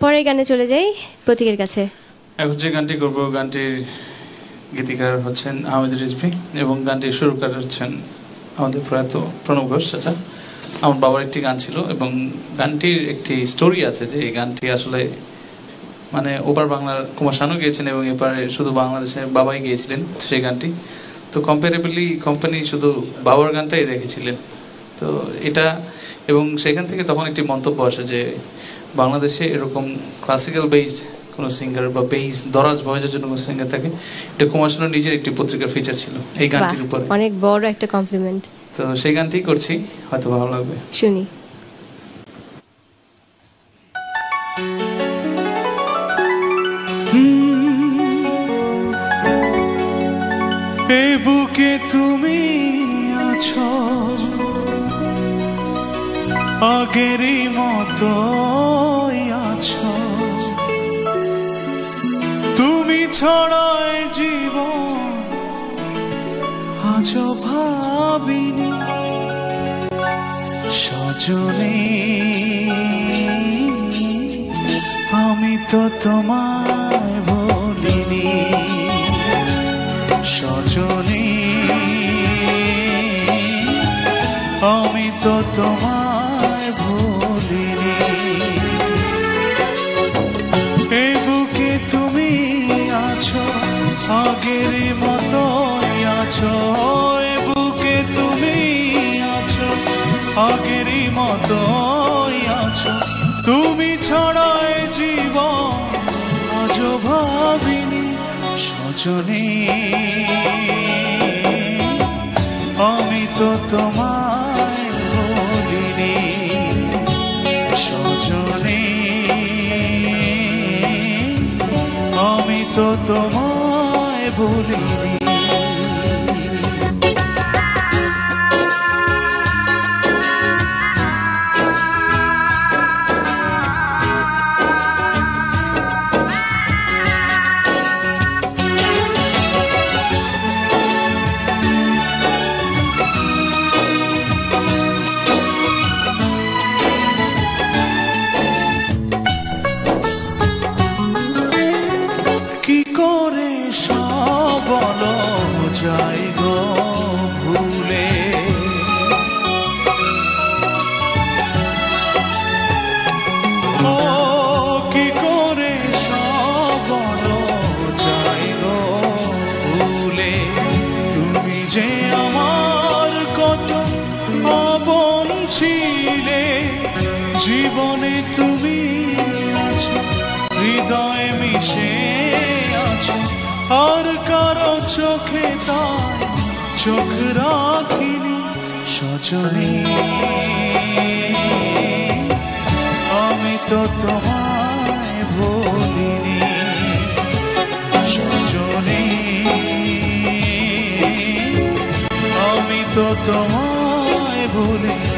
পরের গানে চলে যাই প্রতীকের কাছে। এখন যে গানটি করবো, গানটির গীতিকার হচ্ছেন আহমেদ রিজভী এবং গানটির সুরকার হচ্ছেন আমাদের প্রয়াত প্রণব ঘোষ চাচা। আমার বাবার একটি গান ছিল এবং গানটির একটি স্টোরি আছে যে এই গানটি আসলে মানে ওপার বাংলার কুমার শানু গিয়েছেন এবং এপারে শুধু বাংলাদেশে বাবাই গিয়েছিলেন সেই গানটি। তো কম্পারেবলি কোম্পানি শুধু বাবার গানটাই রেখেছিলেন। তো এটা এবং সেখান থেকে তখন একটি মন্তব্য আসে যে বাংলাদেশে এরকম ক্লাসিক্যাল বেস কোনো সিঙ্গার বা বেস দরাজ ভয়েসের জন্য কোনো সিঙ্গার থাকে, এটা কুমার শানুর নিজের একটি পত্রিকার ফিচার ছিল এই গানটির উপরে। অনেক বড় একটা কমপ্লিমেন্ট। তো সেই গানটি করছি, হয়তো ভালো লাগবে, শুনি। এই বুকে তুমি আছো আগেরই মতো আছো, তুমি ছড়ায় জীবন আজও ভাবিনি সজনী, আমি তো তোমায় ভুলিনি সজনী, আমি তো তোমায় ভুলিনি। এই বুকে তুমি আছো আগের মতো আছো, এই বুকে তুমি আছো আগের মতো আছো, তুমি ছড়ায় জীবন আজও ভাবিনি সজনী, আমি তো তোমায় ভুলিনি সজনী, আমি তো তোমায় ভুলিনি। যাই গো ভুলে ও কি করে সবল যাই গো ভুলে, তুমি যে আমার কত আপন ছিলে, জীবনে তুমি আছো হৃদয়ে মিশে আছো, আর কারো চোখে তাই চোখ রাখিনি সজনী, আমি তো তোমায় ভুলিনি সজনী, আমি তো তোমায় ভুলিনি।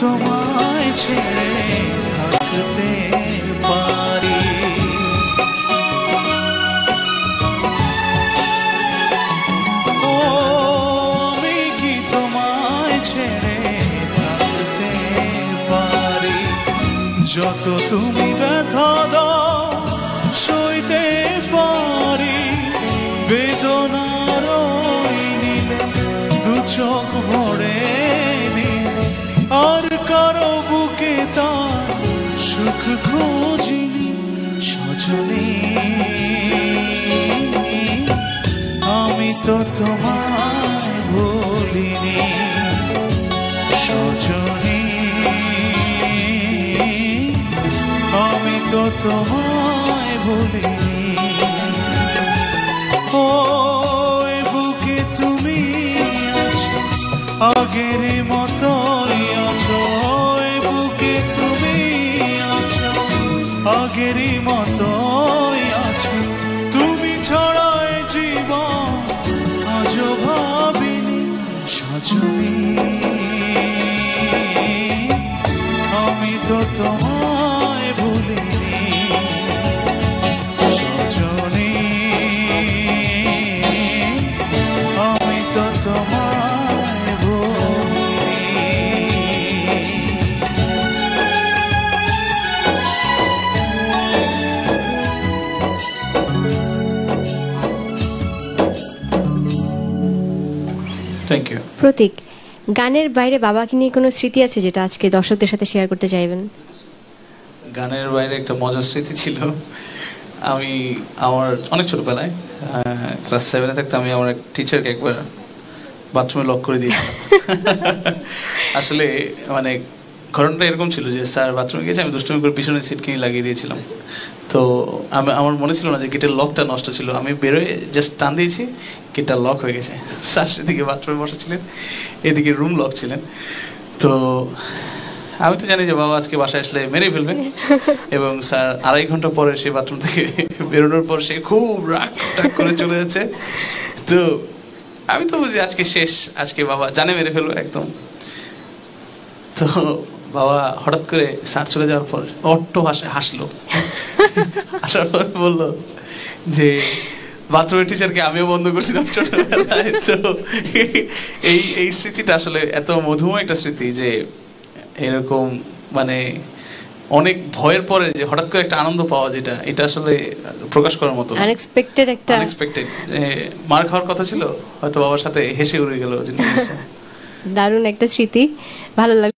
তোমায় ছেড়ে থাকতে পারি, ও আমি কি তোমায় ছেড়ে থাকতে পারি, যত তুমি ব্যথা দাও সইতে পারি, বেদনার নিলে দু চোখ ভরে আর কারো বুকে তার সুখ খোঁজিনি সজনী, আমি তো তোমায় ভুলিনি সজনী, আমি তো তোমায় ভুলিনি। ও বুকে তুমি আছো আগের মতো আছো, বুকে তুমি আছো আগের মতো কিছু তুমি ছড়ায় জীবন আজও ভাবিনি সজনী আমি তো তোমায় ভুলিনি সজনী আমি তো তোমায় ভুলিনি থ্যাংক ইউ প্রতীক, গানের বাইরে বাবাকে নিয়ে কোনো স্মৃতি আছে যেটা আজকে দর্শকদের সাথে শেয়ার করতে চাইবেন? গানের বাইরে একটা মজার স্মৃতি ছিল। আমি আমার অনেক ছোটবেলায় ক্লাস 7-এ থাকতে আমি আমার এক টিচারকে একবার বাথরুমে লক করে দিয়েছিলাম। আসলে মানে ঘটনাটা এরকম ছিল যে স্যার বাথরুমে গেছে, আমি দুষ্টুমি করে পিছনে সিট কিনে লাগিয়ে দিয়েছিলাম। তো আমার মনে ছিল না যে গেটের লকটা নষ্ট ছিল, আমি বেরোয় জাস্ট টান দিয়েছি, গেটটা লক হয়ে গেছে। স্যার সেদিকে বাথরুমে বসেছিলেন, এদিকে রুম লক ছিলেন। তো আমি তো জানি যে বাবা আজকে বাসায় আসলে মেরে ফেলবে, এবং স্যার 2.5 ঘন্টা পরে সে বাথরুম থেকে বেরোনোর পর সে খুব রাগ টাগ করে চলে যাচ্ছে। তো আমি তো বুঝি আজকে শেষ, আজকে বাবা জানে মেরে ফেলবে একদম। তো বাবা হঠাৎ করে স্যার চলে যাওয়ার পর অট্ট হাসলো, আসার পর বললো যে বাথরুমের টিচারকে আমিও বন্ধ করছিলাম ছোটবেলায়। তো এই স্মৃতিটা আসলে এত মধুময় একটা স্মৃতি যে এরকম মানে অনেক ভয়ের পরে যে হঠাৎ করে একটা আনন্দ পাওয়া, যেটা এটা আসলে প্রকাশ করার মতো আনএক্সপেক্টেড একটা আনএক্সপেক্টেড। মার খাওয়ার কথা ছিল, হয়তো বাবার সাথে হেসে উড়ে গেল জিনিসটা। দারুণ একটা স্মৃতি, ভালো লাগলো।